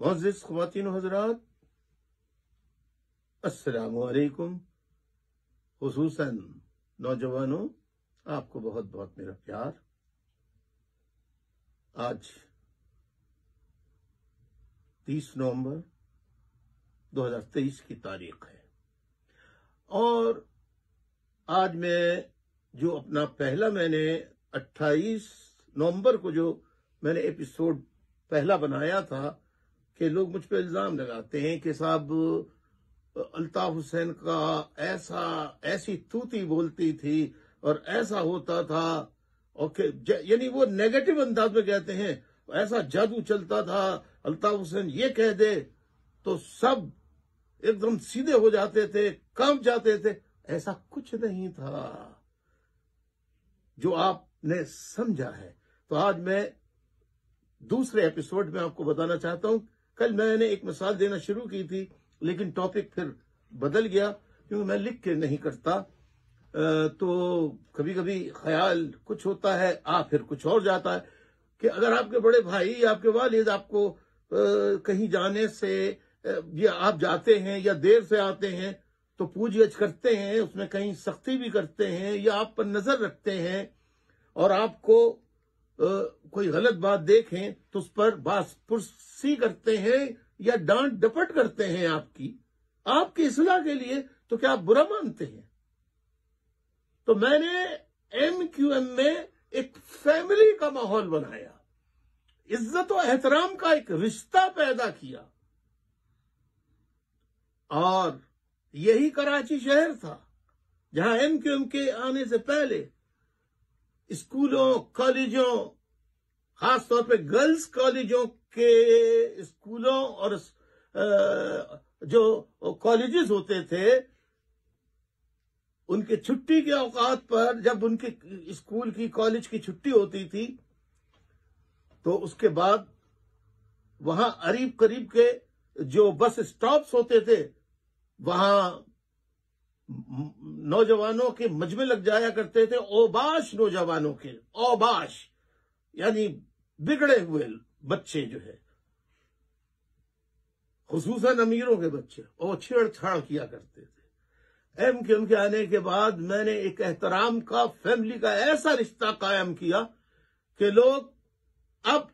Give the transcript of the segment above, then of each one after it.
मुअज़्ज़िज़ ख़वातीन व हज़रात, अस्सलामु अलैकुम। खुसूसन नौजवानों, आपको बहुत बहुत मेरा प्यार। आज 30 नवंबर 2023 की तारीख है और आज मैं जो अपना पहला मैंने 28 नवंबर को जो मैंने एपिसोड पहला बनाया था कि लोग मुझ पे इल्जाम लगाते हैं कि साहब अल्ताफ हुसैन का ऐसी तूती बोलती थी और ऐसा होता था, और यानी वो नेगेटिव अंदाज में कहते हैं ऐसा जादू चलता था, अल्ताफ हुसैन ये कह दे तो सब एकदम सीधे हो जाते थे, कांप जाते थे। ऐसा कुछ नहीं था जो आपने समझा है। तो आज मैं दूसरे एपिसोड में आपको बताना चाहता हूं। कल मैंने एक मिसाल देना शुरू की थी, लेकिन टॉपिक फिर बदल गया क्योंकि मैं लिख के नहीं करता, तो कभी कभी ख्याल कुछ होता है, फिर कुछ और जाता है। कि अगर आपके बड़े भाई या आपके वालिद आपको कहीं जाने से या आप जाते हैं या देर से आते हैं तो पूछ-गछ करते हैं, उसमें कहीं सख्ती भी करते हैं या आप पर नजर रखते हैं, और आपको कोई गलत बात देखें तो उस पर बास-पुरसी करते हैं या डांट डपट करते हैं आपकी इस्लाह के लिए, तो क्या आप बुरा मानते हैं? तो मैंने एमक्यूएम में एक फैमिली का माहौल बनाया, इज्जत और एहतराम का एक रिश्ता पैदा किया, और यही कराची शहर था जहां एमक्यूएम के आने से पहले स्कूलों, कॉलेजों, खास तौर पे गर्ल्स कॉलेजों के स्कूलों और जो कॉलेजेस होते थे, उनके छुट्टी के औकात पर जब उनके स्कूल की कॉलेज की छुट्टी होती थी तो उसके बाद वहां करीब करीब के जो बस स्टॉप्स होते थे वहां नौजवानों के मजमे लग जाया करते थे, औबाश नौजवानों के, औबाश यानी बिगड़े हुए बच्चे जो है, खुसूसन अमीरों के बच्चे, और छेड़छाड़ किया करते थे। एमक्यूएम के आने के बाद मैंने एक एहतराम का, फैमिली का ऐसा रिश्ता कायम किया कि लोग अब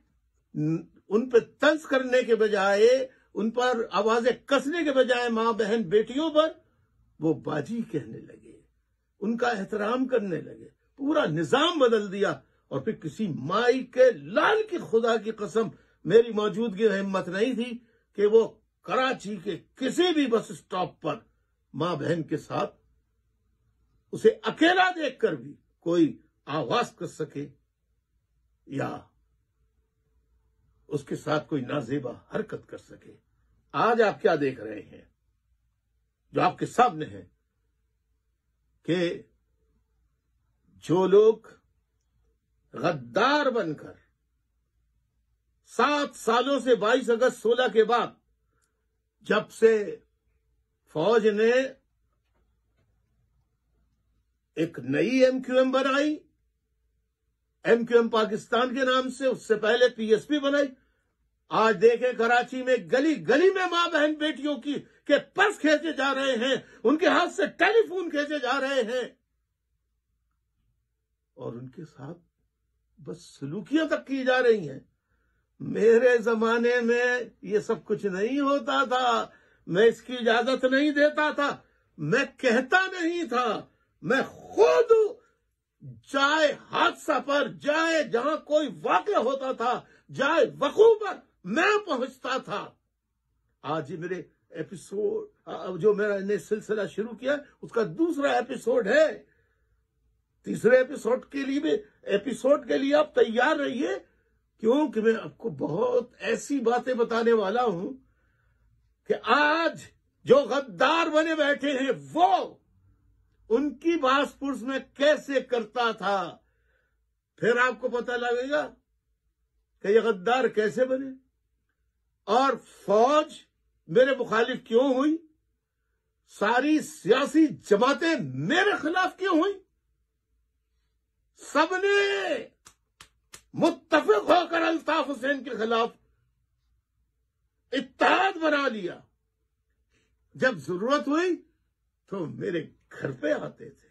उन पर तंज करने के बजाय, उन पर आवाजें कसने के बजाय मां बहन बेटियों पर वो बाजी कहने लगे, उनका एहतराम करने लगे। पूरा निजाम बदल दिया। और फिर किसी माई के लाल की खुदा की कसम मेरी मौजूदगी में हिम्मत नहीं थी कि वो कराची के किसी भी बस स्टॉप पर मां बहन के साथ उसे अकेला देखकर भी कोई आवाज कर सके या उसके साथ कोई नाजेबा हरकत कर सके। आज आप क्या देख रहे हैं जो आपके सामने है कि जो लोग गद्दार बनकर 7 सालों से 22 अगस्त 16 के बाद जब से फौज ने एक नई एमक्यूएम बनाई, एमक्यूएम पाकिस्तान के नाम से, उससे पहले पीएसपी बनाई, आज देखें कराची में गली गली में मां बहन बेटियों के पर्स खींचे जा रहे हैं, उनके हाथ से टेलीफोन खींचे जा रहे हैं, और उनके साथ बस सलूकियां तक की जा रही हैं। मेरे जमाने में ये सब कुछ नहीं होता था, मैं इसकी इजाजत नहीं देता था, मैं कहता नहीं था, मैं खुद जाए हादसा पर, जाए जहां कोई वाकया होता था, जाए वकू पर मैं पहुंचता था। आज मेरे एपिसोड जो मैंने सिलसिला शुरू किया उसका दूसरा एपिसोड है। तीसरे एपिसोड के लिए आप तैयार रहिए, क्योंकि मैं आपको बहुत ऐसी बातें बताने वाला हूं कि आज जो गद्दार बने बैठे हैं वो उनकी बास-पुरस में कैसे करता था। फिर आपको पता लगेगा कि ये गद्दार कैसे बने और फौज मेरे मुखालिफ क्यों हुई, सारी सियासी जमातें मेरे खिलाफ क्यों हुई। सबने मुत्तफिक होकर अल्ताफ हुसैन के खिलाफ اتحاد بنا لیا. جب ضرورت ہوئی تو میرے گھر پہ آتے تھے,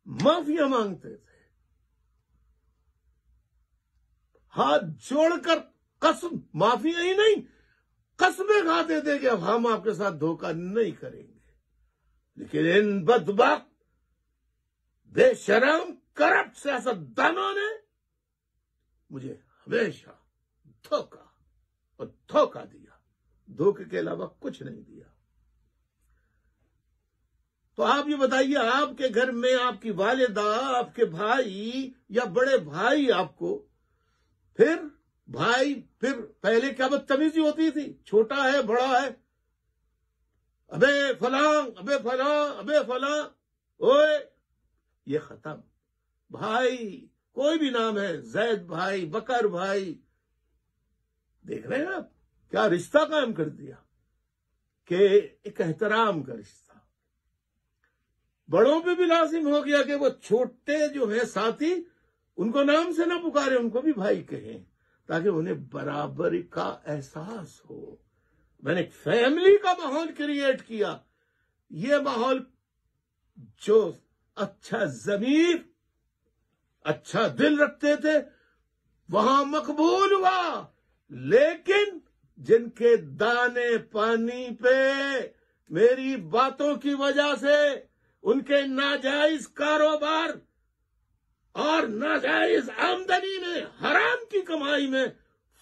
معافیاں مانگتے تھے, ہاتھ جوڑ کر قسم, معافیاں ہی نہیں قسمیں کھاتے تھے کہ اب ہم آپ کے ساتھ دھوکہ نہیں کریں گے. لیکن ان بدبخت بے شرم کرپٹ سیاستدانوں نے مجھے ہمیشہ دھوکہ اور دھوکہ دیا, دھوکے کے علاوہ کچھ نہیں دیا. تو آپ یہ بتائیے, آپ کے گھر میں آپ کی والدہ, آپ کے بھائی یا بڑے بھائی آپ کو, پھر پہلے کیا بدتمیزی ہوتی تھی, چھوٹا ہے بڑا ہے, ابے فلاں ابے فلاں ابے فلاں, اوئے یہ ختم. بھائی کوئی بھی نام ہے, زید بھائی, بکر بھائی, دیکھ رہے ہیں آپ کیا رشتہ قائم کر دیا کہ ایک احترام کا رشتہ. بڑوں پہ بھی لازم ہو گیا کہ وہ چھوٹے جو ہیں ساتھی, ان کو نام سے نہ پکارے, ان کو بھی بھائی کہیں, تاکہ انہیں برابری کا احساس ہو. میں نے ایک فیملی کا ماحول کریٹ کیا. یہ ماحول جو اچھا ضمیر, اچھا دل رکھتے تھے وہاں مقبول ہوا, لیکن جن کے دانے پانی پہ میری باتوں کی وجہ سے ان کے ناجائز کاروبار اور ناجائز آمدنی میں, حرام کی کمائی میں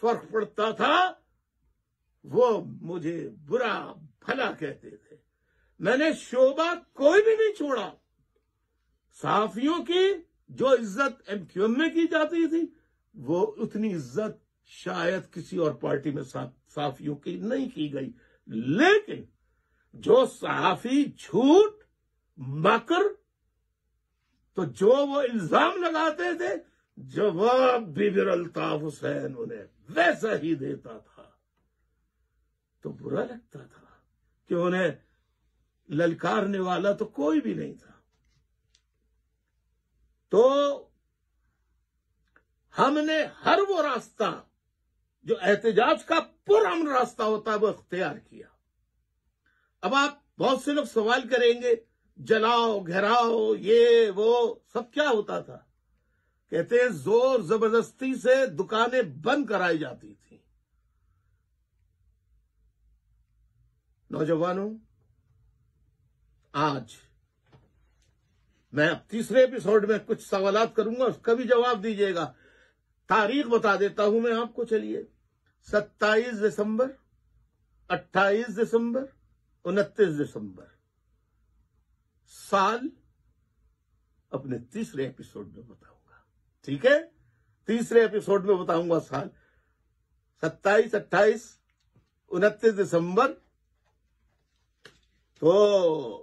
فرق پڑتا تھا, وہ مجھے برا بھلا کہتے تھے. میں نے شعبہ کوئی بھی نہیں چھوڑا. صحافیوں کی جو عزت MQM میں کی جاتی تھی, وہ اتنی عزت شاید کسی اور پارٹی میں صحافیوں کی نہیں کی گئی. لیکن جو صحافی جھوٹ مکر, تو جو وہ الزام لگاتے تھے, جواب بھی الطاف حسین انہیں ویسا ہی دیتا تھا. تو برا لگتا تھا کہ انہیں للکارنے والا تو کوئی بھی نہیں تھا. تو ہم نے ہر وہ راستہ جو احتجاج کا پرامن راستہ ہوتا ہے وہ اختیار کیا. اب آپ بہت سے لوگ سوال کریں گے, جلاؤ گھیراؤ یہ وہ سب کیا ہوتا تھا؟ کہتے ہیں زور زبردستی سے دکانیں بند کرائی جاتی تھیں. نوجوانوں, آج میں اب تیسرے ایپیسوڈ میں کچھ سوالات کروں گا, اس کا بھی جواب دیجیے گا. تاریخ بتا دیتا ہوں میں آپ کو. چلیے, 27 دسمبر, 28 دسمبر, 29 دسمبر, سال اپنے تیسرے ایپیسوڈ میں بتاؤں گا. ٹھیک ہے, تیسرے ایپیسوڈ میں بتاؤں گا سال. 27, 28, 29 دسمبر. تو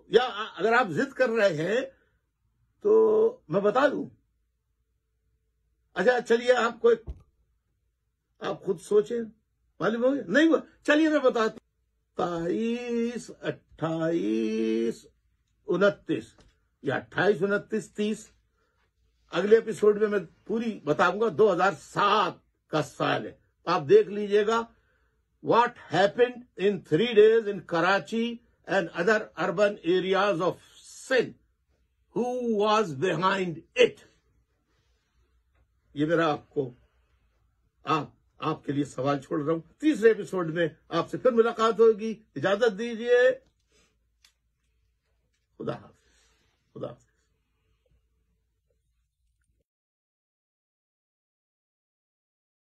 یا اگر آپ ضد کر رہے ہیں تو میں بتا دوں. اچھا چلیے, آپ کو آپ خود سوچیں, معلوم ہو گیا نہیں ہوا. چلیے میں بتاتا ہوں. 27, 28, 29 یا 28, 29, 30. اگلے ایپیسوڈ میں پوری بتاؤں گا. 2007 کا سال ہے. آپ دیکھ لیجئے گا. What happened in 3 days in Karachi and other urban areas of Sindh. Who was behind it? یہ میرا آپ کے لیے سوال چھوڑ رہا ہوں. تیسرے ایپیسوڈ میں آپ سے پھر ملاقات ہوگی. اجازت دیجیے. خدا حافظ.